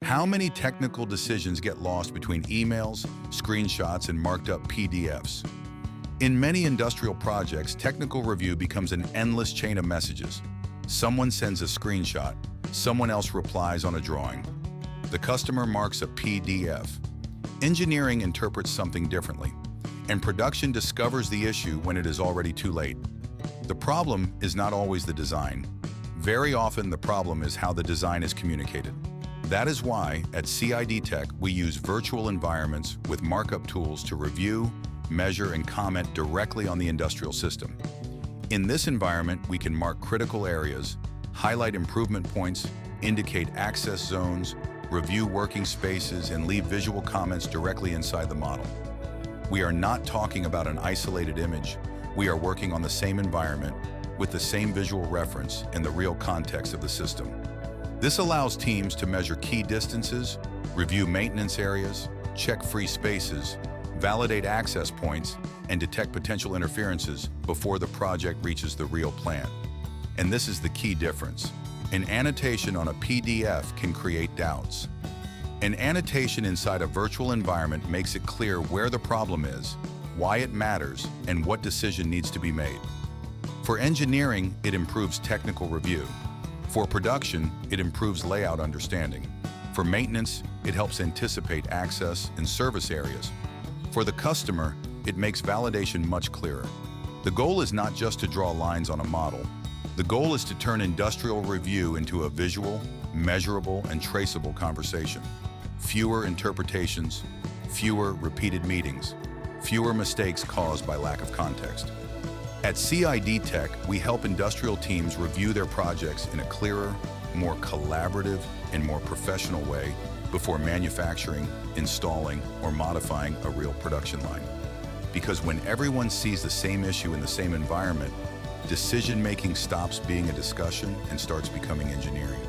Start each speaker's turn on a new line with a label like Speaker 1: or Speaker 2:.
Speaker 1: How many technical decisions get lost between emails, screenshots, and marked up PDFs? In many industrial projects, technical review becomes an endless chain of messages. Someone sends a screenshot, someone else replies on a drawing. The customer marks a PDF. Engineering interprets something differently, and production discovers the issue when it is already too late. The problem is not always the design. Very often, the problem is how the design is communicated. That is why, at CIDTECH, we use virtual environments with markup tools to review, measure, and comment directly on the industrial system. In this environment, we can mark critical areas, highlight improvement points, indicate access zones, review working spaces, and leave visual comments directly inside the model. We are not talking about an isolated image. We are working on the same environment with the same visual reference and the real context of the system. This allows teams to measure key distances, review maintenance areas, check free spaces, validate access points, and detect potential interferences before the project reaches the real plant. And this is the key difference. An annotation on a PDF can create doubts. An annotation inside a virtual environment makes it clear where the problem is, why it matters, and what decision needs to be made. For engineering, it improves technical review. For production, it improves layout understanding. For maintenance, it helps anticipate access and service areas. For the customer, it makes validation much clearer. The goal is not just to draw lines on a model. The goal is to turn industrial review into a visual, measurable, and traceable conversation. Fewer interpretations, fewer repeated meetings, fewer mistakes caused by lack of context. At CIDTECH, we help industrial teams review their projects in a clearer, more collaborative, and more professional way before manufacturing, installing, or modifying a real production line. Because when everyone sees the same issue in the same environment, decision-making stops being a discussion and starts becoming engineering.